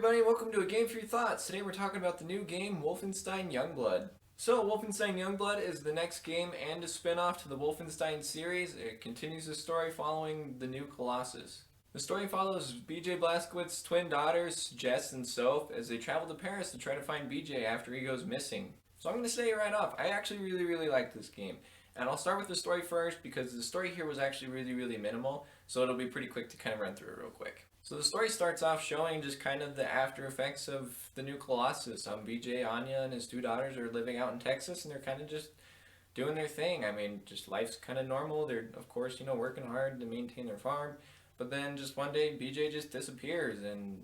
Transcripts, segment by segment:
everybody, welcome to A Game for Your Thoughts. Today we're talking about the new game, Wolfenstein Youngblood. So, Wolfenstein Youngblood is the next game and a spin-off to the Wolfenstein series. It continues the story following the new Colossus. The story follows BJ Blazkowicz's twin daughters, Jess and Soph, as they travel to Paris to try to find BJ after he goes missing. So I'm going to say right off, I actually really like this game. And I'll start with the story first because the story here was actually really minimal, so it'll be pretty quick to kind of run through it real quick. So the story starts off showing just kind of the after effects of the new Colossus. BJ, Anya, and his two daughters are living out in Texas, and they're kind of just doing their thing. I mean, just life's kind of normal. They're, of course, working hard to maintain their farm. But then just one day, BJ just disappears, and,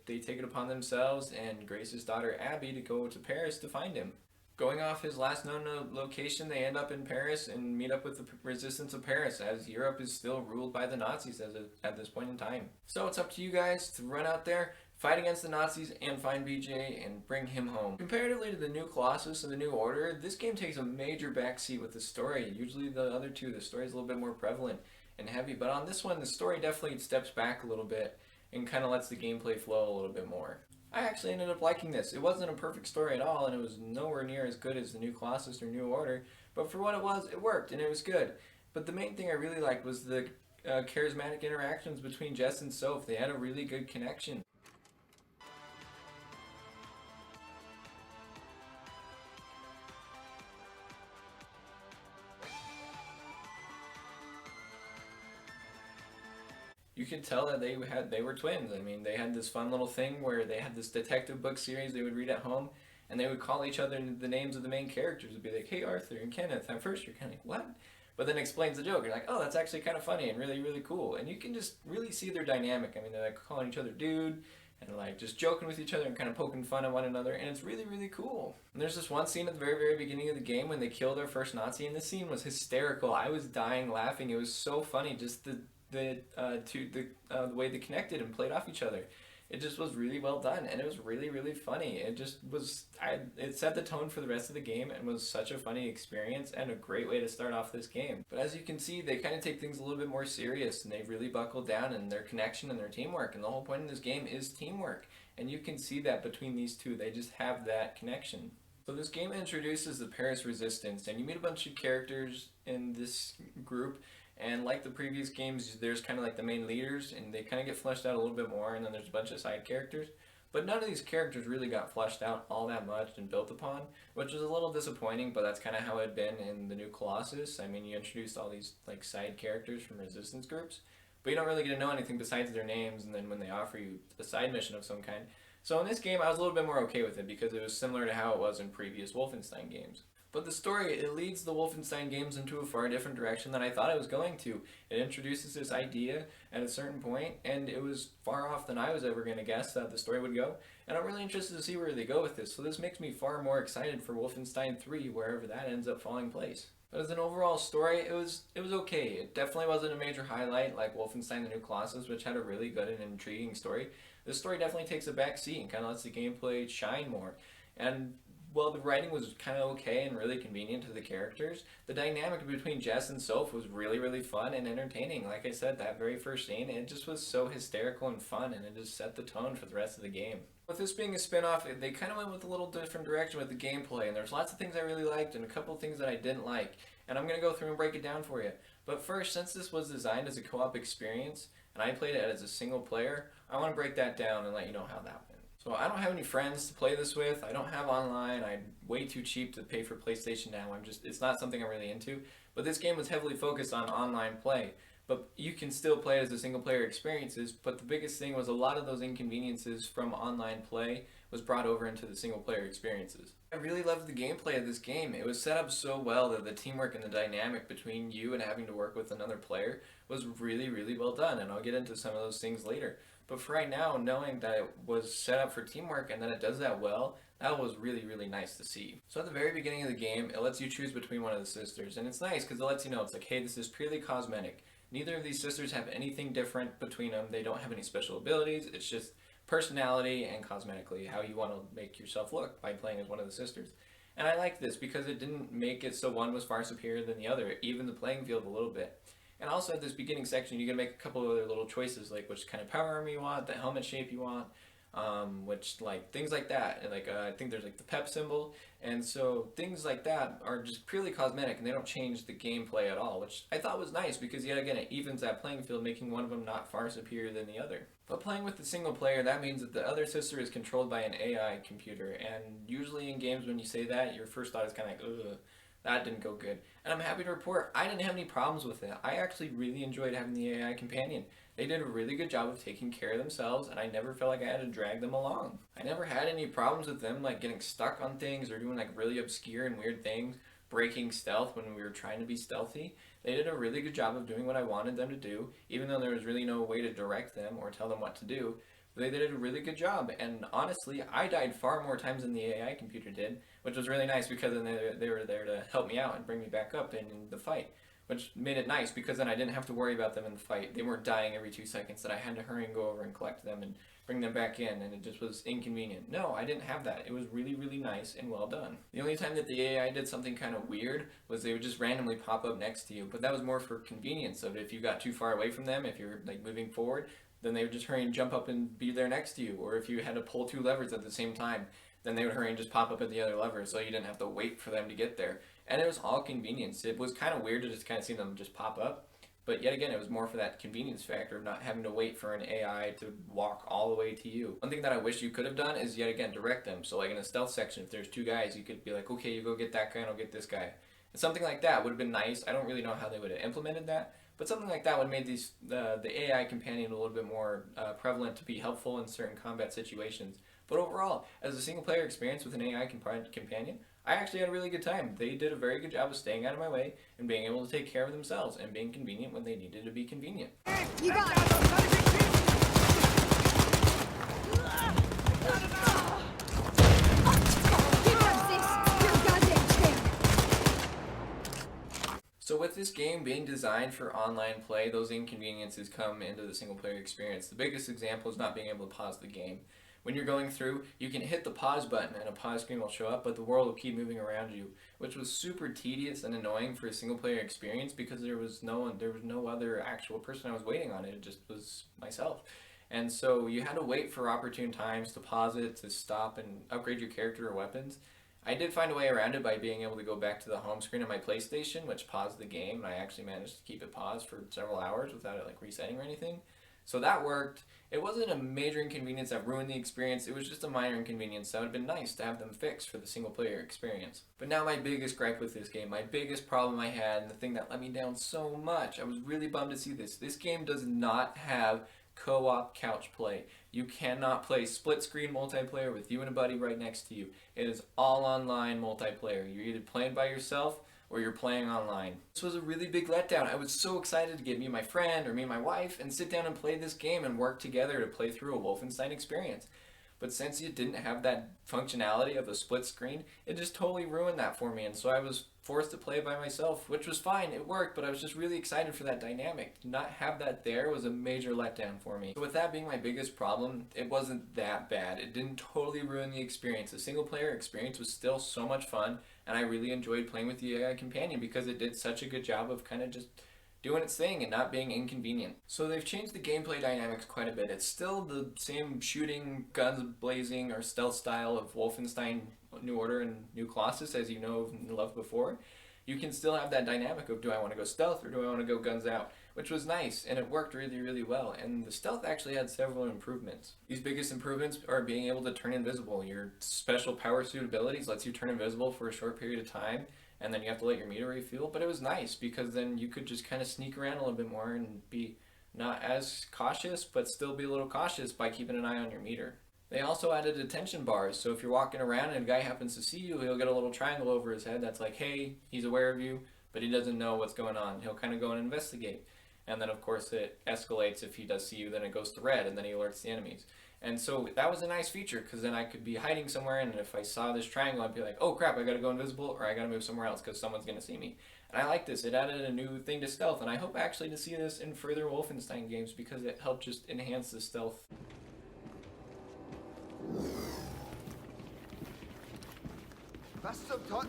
they take it upon themselves and Grace's daughter, Abby, to go to Paris to find him. Going off his last known location, they end up in Paris and meet up with the resistance of Paris, as Europe is still ruled by the Nazis at this point in time. So it's up to you guys to run out there, fight against the Nazis, and find BJ and bring him home. Comparatively to the new Colossus and the New Order, this game takes a major backseat with the story. Usually the other two, the story is a little bit more prevalent and heavy, but on this one, the story definitely steps back a little bit and kind of lets the gameplay flow a little bit more. I actually ended up liking this. It wasn't a perfect story at all, and it was nowhere near as good as the new Colossus or New Order, but for what it was, it worked, and it was good. But the main thing I really liked was the charismatic interactions between Jess and Soph. They had a really good connection. You could tell that they were twins. I mean, they had this fun little thing where they had this detective book series they would read at home, and they would call each other the names of the main characters. It'd be like, "Hey, Arthur and Kenneth." At first, you're kind of like, "What?" But then explains the joke. You're like, "Oh, that's actually kind of funny and really cool." And you can just really see their dynamic. I mean, they're like calling each other dude, and like just joking with each other and kind of poking fun at one another, and it's really cool. And there's this one scene at the very beginning of the game when they kill their first Nazi, and this scene was hysterical. I was dying laughing. It was so funny, just the way they connected and played off each other. It just was really well done, and it was really funny. It just was, it set the tone for the rest of the game and was such a funny experience and a great way to start off this game. But as you can see, they kind of take things a little bit more serious, and they really buckled down in their connection and their teamwork, and the whole point of this game is teamwork, and you can see that between these two. They just have that connection. So this game introduces the Paris Resistance, and you meet a bunch of characters in this group. And like the previous games, there's kind of like the main leaders, and they kind of get fleshed out a little bit more, and then there's a bunch of side characters. But none of these characters really got fleshed out all that much and built upon, which is a little disappointing, but that's kind of how it had been in the new Colossus. I mean, you introduced all these like side characters from resistance groups, but you don't really get to know anything besides their names, and then when they offer you a side mission of some kind. So in this game, I was a little bit more okay with it because it was similar to how it was in previous Wolfenstein games. But the story, it leads the Wolfenstein games into a far different direction than I thought it was going to. It introduces this idea at a certain point, and it was far off than I was ever going to guess that the story would go. And I'm really interested to see where they go with this, so this makes me far more excited for Wolfenstein 3, wherever that ends up falling place. But as an overall story, it was okay. It definitely wasn't a major highlight like Wolfenstein the New Colossus, which had a really good and intriguing story. This story definitely takes a back seat and kind of lets the gameplay shine more. And well, the writing was kind of okay and really convenient to the characters. The dynamic between Jess and Soph was really fun and entertaining. Like I said, that very first scene, it just was so hysterical and fun, and it just set the tone for the rest of the game. With this being a spin-off, they kind of went with a little different direction with the gameplay, and there's lots of things I really liked and a couple of things that I didn't like. And I'm going to go through and break it down for you. But first, since this was designed as a co-op experience, and I played it as a single player, I want to break that down and let you know how that went. So I don't have any friends to play this with. I don't have online. I'm way too cheap to pay for PlayStation now. It's not something I'm really into. But this game was heavily focused on online play. But you can still play it as a single player experiences. But the biggest thing was a lot of those inconveniences from online play was brought over into the single player experiences. I really loved the gameplay of this game. It was set up so well that the teamwork and the dynamic between you and having to work with another player was really well done. And I'll get into some of those things later. But for right now, knowing that it was set up for teamwork and that it does that well, that was really nice to see. So at the very beginning of the game, it lets you choose between one of the sisters. And it's nice because it lets you know, it's like, hey, this is purely cosmetic. Neither of these sisters have anything different between them. They don't have any special abilities. It's just personality and cosmetically how you want to make yourself look by playing as one of the sisters. And I like this because it didn't make it so one was far superior than the other. It evened the playing field a little bit. And also at this beginning section, you can make a couple of other little choices, like which kind of power armor you want, the helmet shape you want, which like things like that, and like I think there's like the pep symbol, and so things like that are just purely cosmetic and they don't change the gameplay at all, which I thought was nice because yet again it evens that playing field, making one of them not far superior than the other. But playing with the single player, that means that the other sister is controlled by an AI computer, and usually in games when you say that, your first thought is kind of like, ugh, that didn't go good. And I'm happy to report I didn't have any problems with it. I actually really enjoyed having the AI companion. They did a really good job of taking care of themselves, and I never felt like I had to drag them along. I never had any problems with them like getting stuck on things or doing like really obscure and weird things, breaking stealth when we were trying to be stealthy. They did a really good job of doing what I wanted them to do, even though there was really no way to direct them or tell them what to do. They did a really good job, and honestly, I died far more times than the AI computer did, which was really nice because then they were there to help me out and bring me back up in the fight, which made it nice because then I didn't have to worry about them in the fight. They weren't dying every 2 seconds that I had to hurry and go over and collect them and bring them back in, and it just was inconvenient. No, I didn't have that. It was really, really nice and well done. The only time that the AI did something kind of weird was they would just randomly pop up next to you, but that was more for convenience of if you got too far away from them, if you're like moving forward, then they would just hurry and jump up and be there next to you. Or if you had to pull 2 levers at the same time, then they would hurry and just pop up at the other lever so you didn't have to wait for them to get there. And it was all convenience. It was kind of weird to just kind of see them just pop up. But yet again, it was more for that convenience factor of not having to wait for an AI to walk all the way to you. One thing that I wish you could have done is yet again direct them. So like in a stealth section, if there's 2 guys, you could be like, okay, you go get that guy and I'll get this guy. And something like that would have been nice. I don't really know how they would have implemented that. But something like that would have made the AI companion a little bit more prevalent to be helpful in certain combat situations. But overall, as a single player experience with an AI companion, I actually had a really good time. They did a very good job of staying out of my way and being able to take care of themselves and being convenient when they needed to be convenient. You got it! So with this game being designed for online play, those inconveniences come into the single player experience. The biggest example is not being able to pause the game. When you're going through, you can hit the pause button and a pause screen will show up, but the world will keep moving around you, which was super tedious and annoying for a single player experience because there was no other actual person I was waiting on. It just was myself. And so you had to wait for opportune times to pause it, to stop and upgrade your character or weapons. I did find a way around it by being able to go back to the home screen of my PlayStation, which paused the game, and I actually managed to keep it paused for several hours without it like resetting or anything. So that worked. It wasn't a major inconvenience that ruined the experience, it was just a minor inconvenience that would have been nice to have them fixed for the single player experience. But now my biggest gripe with this game, my biggest problem I had, and the thing that let me down so much, I was really bummed to see this game does not have co-op couch play. You cannot play split screen multiplayer with you and a buddy right next to you. It is all online multiplayer. You're either playing by yourself or you're playing online. This was a really big letdown. I was so excited to get me and my friend or me and my wife and sit down and play this game and work together to play through a Wolfenstein experience. But since it didn't have that functionality of a split screen, it just totally ruined that for me, and so I was forced to play by myself, which was fine, it worked, but I was just really excited for that dynamic. To not have that there was a major letdown for me. So with that being my biggest problem, it wasn't that bad. It didn't totally ruin the experience. The single player experience was still so much fun, and I really enjoyed playing with the AI companion because it did such a good job of kind of just doing its thing and not being inconvenient. So they've changed the gameplay dynamics quite a bit. It's still the same shooting, guns blazing, or stealth style of Wolfenstein New Order and New Colossus as you know and loved before. You can still have that dynamic of do I want to go stealth or do I want to go guns out, which was nice and it worked really, really well. And the stealth actually had several improvements. These biggest improvements are being able to turn invisible. Your special power suit abilities lets you turn invisible for a short period of time, and then you have to let your meter refuel. But it was nice because then you could just kind of sneak around a little bit more and be not as cautious, but still be a little cautious by keeping an eye on your meter. They also added detention bars, so if you're walking around and a guy happens to see you, he'll get a little triangle over his head that's like, hey, he's aware of you, but he doesn't know what's going on. He'll kind of go and investigate. And then of course it escalates. If he does see you, then it goes to red, and then he alerts the enemies. And so that was a nice feature, because then I could be hiding somewhere, and if I saw this triangle, I'd be like, oh crap, I gotta go invisible, or I gotta move somewhere else because someone's gonna see me. And I like this. It added a new thing to stealth, and I hope actually to see this in further Wolfenstein games because it helped just enhance the stealth. Was zum Teufel?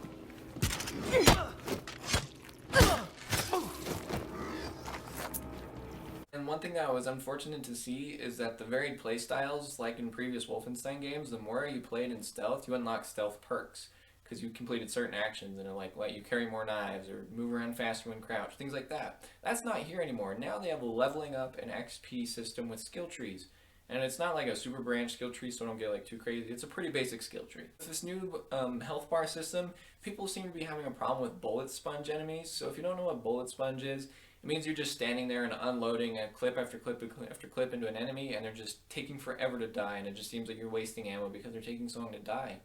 And one thing that was unfortunate to see is that the varied playstyles, like in previous Wolfenstein games, the more you played in stealth, you unlock stealth perks because you completed certain actions and it like let you carry more knives or move around faster when crouched, things like that. That's not here anymore. Now they have a leveling up and XP system with skill trees. And it's not like a super branch skill tree, so don't get like too crazy. It's a pretty basic skill tree. With this new health bar system, people seem to be having a problem with bullet sponge enemies. So if you don't know what bullet sponge is, it means you're just standing there and unloading a clip after clip after clip into an enemy, and they're just taking forever to die, and it just seems like you're wasting ammo because they're taking so long to die.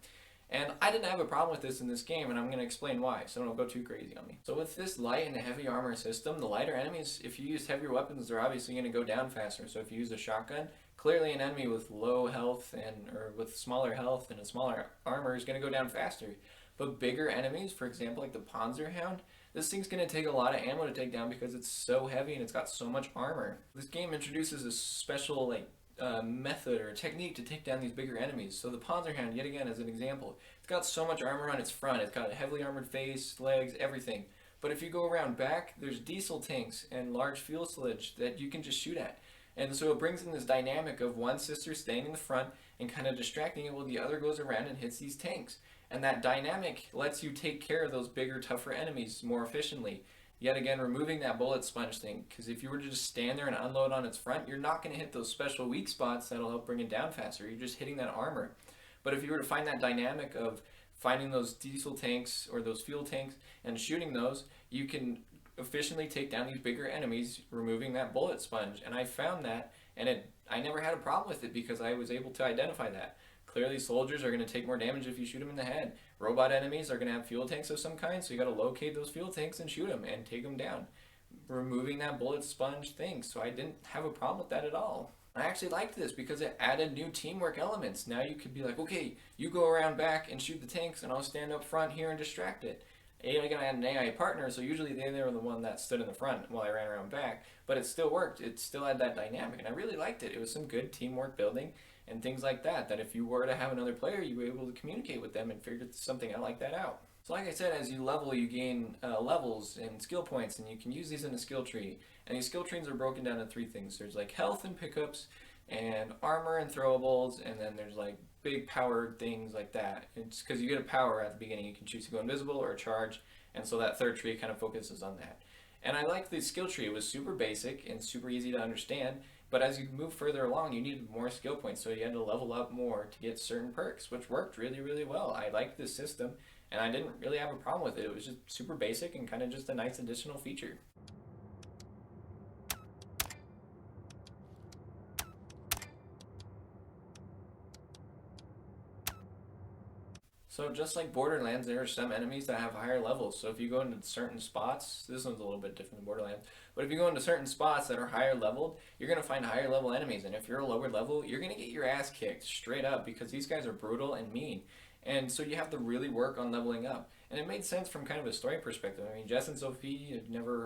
And I didn't have a problem with this in this game, and I'm going to explain why, so don't go too crazy on me. So with this light and heavy armor system, the lighter enemies, if you use heavier weapons, they're obviously going to go down faster. So if you use a shotgun, clearly an enemy with low health or with smaller health and a smaller armor is going to go down faster. But bigger enemies, for example, like the Panzerhound, this thing's going to take a lot of ammo to take down because it's so heavy and it's got so much armor. This game introduces a special method or technique to take down these bigger enemies. So the Panzerhound, yet again as an example, it's got so much armor on its front. It's got a heavily armored face, legs, everything. But if you go around back, there's diesel tanks and large fuel sludge that you can just shoot at. And so it brings in this dynamic of one sister staying in the front and kind of distracting it while the other goes around and hits these tanks. And that dynamic lets you take care of those bigger, tougher enemies more efficiently. Yet again, removing that bullet sponge thing, because if you were to just stand there and unload on its front, you're not going to hit those special weak spots that'll help bring it down faster. You're just hitting that armor. But if you were to find that dynamic of finding those diesel tanks or those fuel tanks and shooting those, you can efficiently take down these bigger enemies, removing that bullet sponge. And I found that, and I never had a problem with it because I was able to identify that. Clearly, soldiers are going to take more damage if you shoot them in the head. Robot enemies are going to have fuel tanks of some kind, so you got to locate those fuel tanks and shoot them and take them down, removing that bullet sponge thing. So I didn't have a problem with that at all. I actually liked this because it added new teamwork elements. Now you could be like, okay, you go around back and shoot the tanks, and I'll stand up front here and distract it. Again, I had an AI partner, so usually they were the one that stood in the front while I ran around back, but it still worked. It still had that dynamic, and I really liked it. It was some good teamwork building and things like that, that if you were to have another player, you were able to communicate with them and figure something like that out. So like I said, as you level, you gain levels and skill points, and you can use these in a skill tree. And these skill trees are broken down into three things. There's like health and pickups, and armor and throwables, and then there's like big power things like that. It's because you get a power at the beginning. You can choose to go invisible or charge, and so that third tree kind of focuses on that. And I like the skill tree. It was super basic and super easy to understand, but as you move further along, you needed more skill points, so you had to level up more to get certain perks, which worked really, really well. I liked this system, and I didn't really have a problem with it. It was just super basic and kind of just a nice additional feature. So just like Borderlands, there are some enemies that have higher levels. So if you go into certain spots, this one's a little bit different than Borderlands, but if you go into certain spots that are higher leveled, you're going to find higher level enemies. And if you're a lower level, you're going to get your ass kicked straight up because these guys are brutal and mean. And so you have to really work on leveling up. And it made sense from kind of a story perspective. I mean, Jess and Sophie had never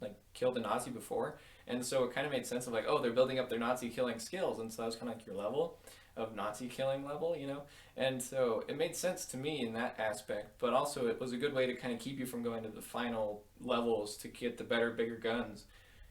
heard, killed a Nazi before. And so it kind of made sense of they're building up their Nazi killing skills. And so that was kind of like your level of Nazi killing level, you know? And so it made sense to me in that aspect, but also it was a good way to kind of keep you from going to the final levels to get the better, bigger guns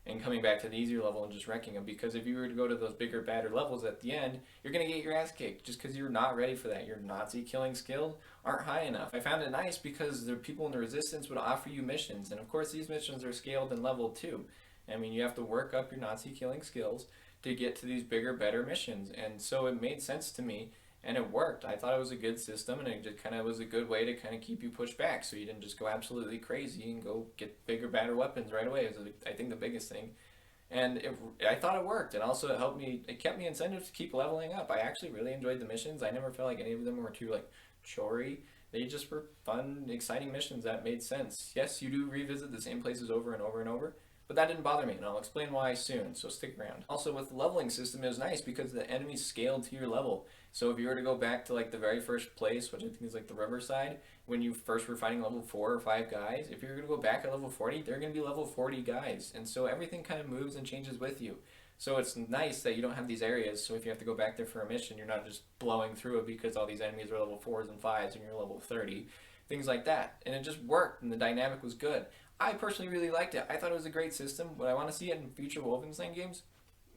and coming back to the easier level and just wrecking them. Because if you were to go to those bigger, badder levels at the end, you're going to get your ass kicked just because you're not ready for that. Your Nazi killing skills aren't high enough. I found it nice because the people in the Resistance would offer you missions, and of course these missions are scaled and leveled too. I mean, you have to work up your Nazi killing skills to get to these bigger, better missions. And so it made sense to me, and it worked. I thought it was a good system, and it just kind of was a good way to kind of keep you pushed back so you didn't just go absolutely crazy and go get bigger, badder weapons right away. It was, I think, the biggest thing. And I thought it worked, and also it kept me incentive to keep leveling up. I actually really enjoyed the missions. I never felt like any of them were too chory. They just were fun, exciting missions that made sense. Yes, you do revisit the same places over and over and over, but that didn't bother me, and I'll explain why soon, so stick around. Also, with the leveling system, it was nice because the enemies scaled to your level. So if you were to go back to the very first place, which I think is the Riverside, when you first were fighting level 4 or 5 guys, if you're going to go back at level 40, they're going to be level 40 guys. And so everything kind of moves and changes with you. So it's nice that you don't have these areas, so if you have to go back there for a mission, you're not just blowing through it because all these enemies are level 4s and 5s and you're level 30. Things like that. And it just worked, and the dynamic was good. I personally really liked it. I thought it was a great system. Would I want to see it in future Wolfenstein games?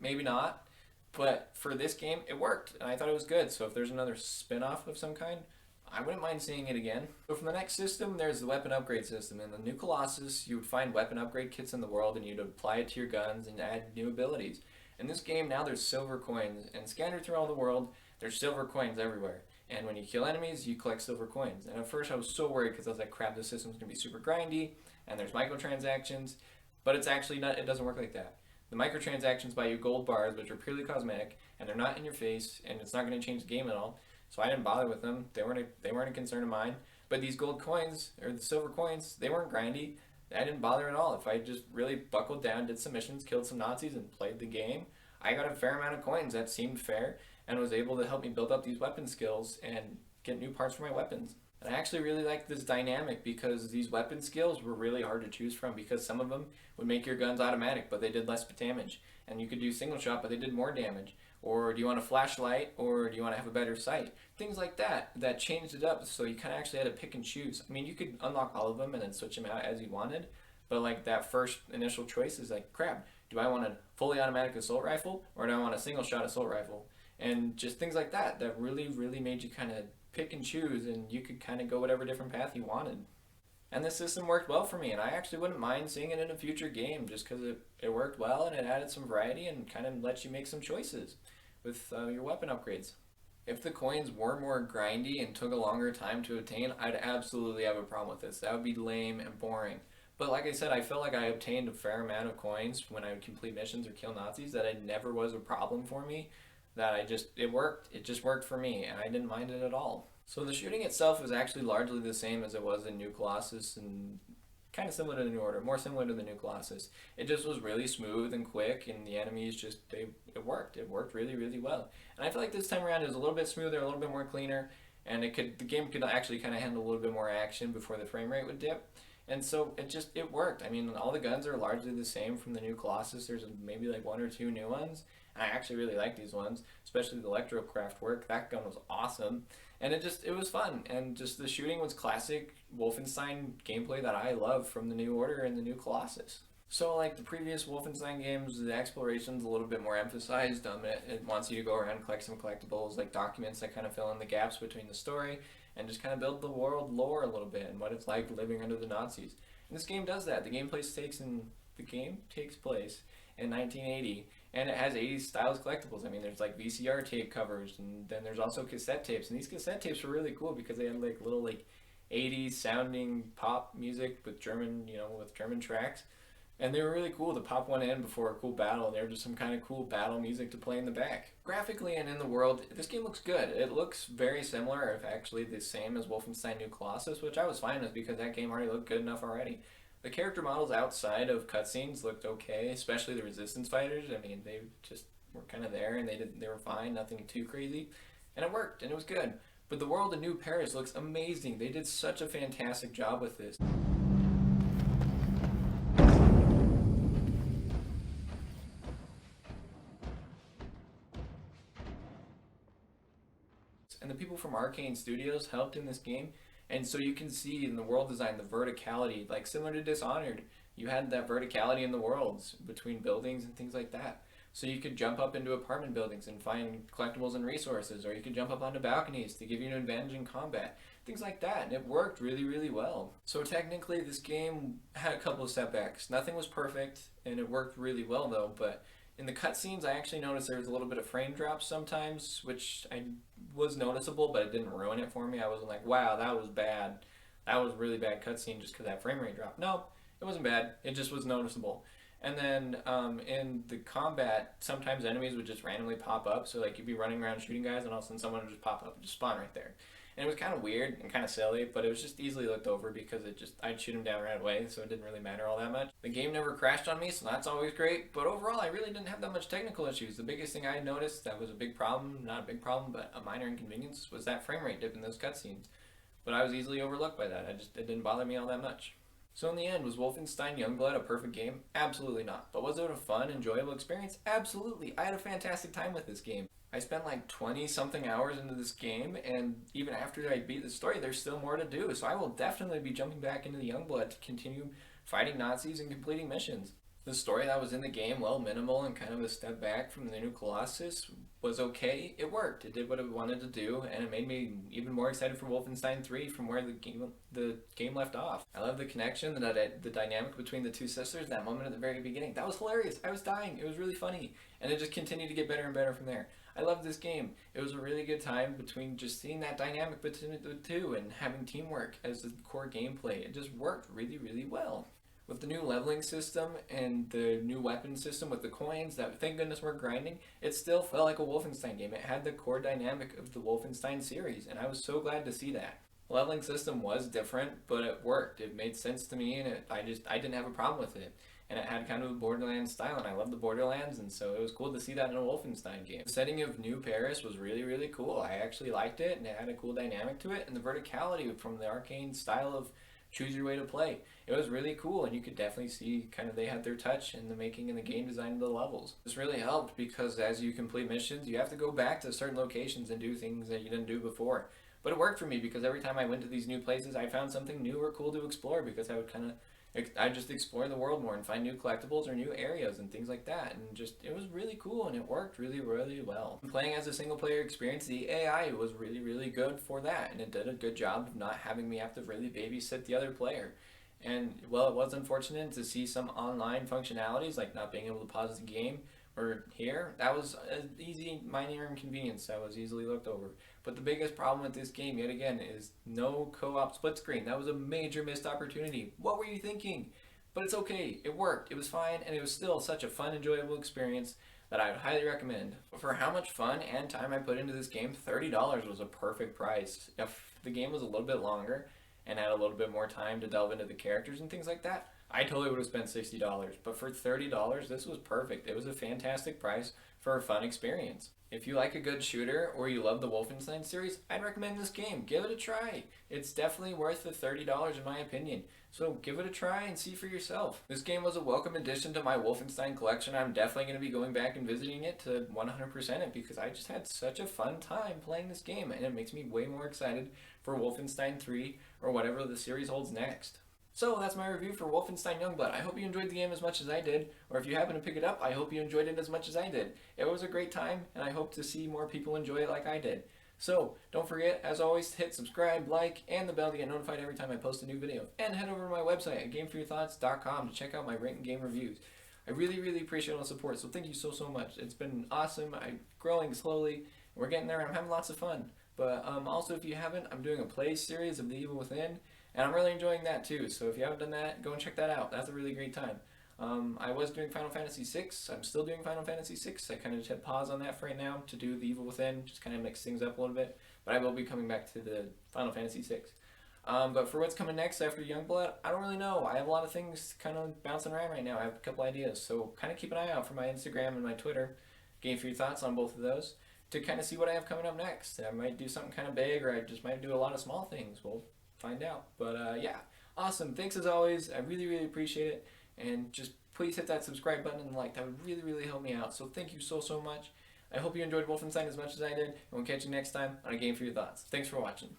Maybe not. But for this game, it worked, and I thought it was good. So if there's another spin-off of some kind, I wouldn't mind seeing it again. So from the next system, there's the weapon upgrade system. In the new Colossus, you would find weapon upgrade kits in the world, and you'd apply it to your guns and add new abilities. In this game, now there's silver coins, and scattered through all the world, there's silver coins everywhere. And when you kill enemies, you collect silver coins. And at first I was so worried because I was like, crap, this system's going to be super grindy, and there's microtransactions. But it's actually not, it doesn't work like that. The microtransactions buy you gold bars, which are purely cosmetic, and they're not in your face, and it's not going to change the game at all. So I didn't bother with them. They weren't a concern of mine. But these gold coins, or the silver coins, they weren't grindy. I didn't bother at all. If I just really buckled down, did some missions, killed some Nazis, and played the game, I got a fair amount of coins that seemed fair, and was able to help me build up these weapon skills and get new parts for my weapons. And I actually really liked this dynamic because these weapon skills were really hard to choose from because some of them would make your guns automatic but they did less damage. And you could do single shot but they did more damage. Or do you want a flashlight or do you want to have a better sight? Things like that changed it up so you kind of actually had to pick and choose. I mean, you could unlock all of them and then switch them out as you wanted. But like that first initial choice is like, crap, do I want a fully automatic assault rifle or do I want a single shot assault rifle? And just things like that really, really made you kind of pick and choose, and you could kind of go whatever different path you wanted. And this system worked well for me, and I actually wouldn't mind seeing it in a future game just because it worked well and it added some variety and kind of lets you make some choices with your weapon upgrades. If the coins were more grindy and took a longer time to obtain, I'd absolutely have a problem with this. That would be lame and boring. But like I said, I felt like I obtained a fair amount of coins when I would complete missions or kill Nazis that it never was a problem for me. It worked. It just worked for me, and I didn't mind it at all. So the shooting itself is actually largely the same as it was in New Colossus, and kind of similar to the New Order, more similar to the New Colossus. It just was really smooth and quick, and the enemies it worked. It worked really, really well. And I feel like this time around it was a little bit smoother, a little bit more cleaner, and the game could actually kind of handle a little bit more action before the frame rate would dip. And so it worked. I mean, all the guns are largely the same from the New Colossus. There's maybe like one or two new ones. And I actually really like these ones, especially the Electrocraft work. That gun was awesome. And it was fun. And just the shooting was classic Wolfenstein gameplay that I love from the New Order and the New Colossus. So like the previous Wolfenstein games, the exploration's a little bit more emphasized. It wants you to go around and collect some collectibles, like documents that kind of fill in the gaps between the story and just kind of build the world lore a little bit and what it's like living under the Nazis. And this game does that. The game takes place in 1980, and it has 80s styles collectibles. I mean, there's like VCR tape covers, and then there's also cassette tapes. And these cassette tapes were really cool because they had like little like 80s sounding pop music with German tracks. And they were really cool to pop one in before a cool battle. They were just some kind of cool battle music to play in the back. Graphically and in the world, this game looks good. It looks very similar, if actually the same as Wolfenstein New Colossus, which I was fine with because that game already looked good enough already. The character models outside of cutscenes looked okay, especially the resistance fighters. I mean, they just were kind of there and they were fine, nothing too crazy. And it worked, and it was good. But the world in New Paris looks amazing. They did such a fantastic job with this. And the people from Arcane Studios helped in this game, and so you can see in the world design the verticality, like similar to Dishonored. You had that verticality in the worlds between buildings and things like that. So you could jump up into apartment buildings and find collectibles and resources, or you could jump up onto balconies to give you an advantage in combat. Things like that, and it worked really, really well. So technically this game had a couple of setbacks. Nothing was perfect, and it worked really well though, but in the cutscenes, I actually noticed there was a little bit of frame drops sometimes, which was noticeable, but it didn't ruin it for me. I wasn't like, wow, that was bad. That was a really bad cutscene just because that frame rate dropped. No, it wasn't bad. It just was noticeable. And then in the combat, sometimes enemies would just randomly pop up. So like you'd be running around shooting guys, and all of a sudden someone would just pop up and just spawn right there. And it was kind of weird and kind of silly, but it was just easily looked over because I'd shoot him down right away, so it didn't really matter all that much. The game never crashed on me, so that's always great, but overall I really didn't have that much technical issues. The biggest thing I noticed that was a big problem, not a big problem, but a minor inconvenience, was that frame rate dip in those cutscenes. But I was easily overlooked by that. It didn't bother me all that much. So in the end, was Wolfenstein Youngblood a perfect game? Absolutely not. But was it a fun, enjoyable experience? Absolutely. I had a fantastic time with this game. I spent like 20 something hours into this game, and even after I beat the story, there's still more to do. So I will definitely be jumping back into the Youngblood to continue fighting Nazis and completing missions. The story that was in the game, while minimal and kind of a step back from the new Colossus, was okay. It worked. It did what it wanted to do, and it made me even more excited for Wolfenstein 3 from where the game left off. I love the connection, the dynamic between the two sisters, that moment at the very beginning. That was hilarious. I was dying. It was really funny, and it just continued to get better and better from there. I love this game. It was a really good time between just seeing that dynamic between the two and having teamwork as the core gameplay. It just worked really, really well. With the new leveling system and the new weapon system with the coins that thank goodness we're grinding, it still felt like a Wolfenstein game. It had the core dynamic of the Wolfenstein series, and I was so glad to see that. The leveling system was different, but it worked. It made sense to me, and I didn't have a problem with it. And it had kind of a Borderlands style, and I love the Borderlands, and so it was cool to see that in a Wolfenstein game. The setting of New Paris was really, really cool. I actually liked it, and it had a cool dynamic to it, and the verticality from the arcane style of choose your way to play. It was really cool, and you could definitely see kind of they had their touch in the making and the game design of the levels. This really helped because as you complete missions, you have to go back to certain locations and do things that you didn't do before. But it worked for me because every time I went to these new places, I found something new or cool to explore because I just explore the world more and find new collectibles or new areas and things like that, and just it was really cool and it worked really, really well. Playing as a single player experience, the AI was really, really good for that, and it did a good job of not having me have to really babysit the other player. And well, it was unfortunate to see some online functionalities like not being able to pause the game or here. That was an easy minor inconvenience that was easily looked over. But the biggest problem with this game, yet again, is no co-op split screen. That was a major missed opportunity. What were you thinking? But it's okay. It worked. It was fine, and it was still such a fun, enjoyable experience that I would highly recommend. For how much fun and time I put into this game, $30 was a perfect price. If the game was a little bit longer and had a little bit more time to delve into the characters and things like that, I totally would have spent $60. But for $30, this was perfect. It was a fantastic price for a fun experience. If you like a good shooter or you love the Wolfenstein series, I'd recommend this game. Give it a try. It's definitely worth the $30 in my opinion. So give it a try and see for yourself. This game was a welcome addition to my Wolfenstein collection. I'm definitely going to be going back and visiting it to 100% it because I just had such a fun time playing this game, and it makes me way more excited for Wolfenstein 3 or whatever the series holds next. So that's my review for Wolfenstein Youngblood. I hope you enjoyed the game as much as I did, or if you happen to pick it up, I hope you enjoyed it as much as I did. It was a great time, and I hope to see more people enjoy it like I did. So, don't forget, as always, to hit subscribe, like, and the bell to get notified every time I post a new video. And head over to my website at gameforyourthoughts.com to check out my written game reviews. I really, really appreciate all the support, so thank you so, so much. It's been awesome. I'm growing slowly. We're getting there. I'm having lots of fun. But also, if you haven't, I'm doing a play series of The Evil Within, and I'm really enjoying that too. So if you haven't done that, go and check that out. That's a really great time. I was doing Final Fantasy VI. I'm still doing Final Fantasy VI. I kind of just hit pause on that for right now to do The Evil Within, just kind of mix things up a little bit. But I will be coming back to the Final Fantasy VI. But for what's coming next after Youngblood, I don't really know. I have a lot of things kind of bouncing around right now. I have a couple ideas. So kind of keep an eye out for my Instagram and my Twitter. Game for your thoughts on both of those to kind of see what I have coming up next. I might do something kind of big, or I just might do a lot of small things. We'll find out. But yeah, awesome. Thanks as always. I really, really appreciate it. And just please hit that subscribe button and like. That would really, really help me out. So thank you so, so much. I hope you enjoyed Wolfenstein as much as I did. And we'll catch you next time on A Game for Your Thoughts. Thanks for watching.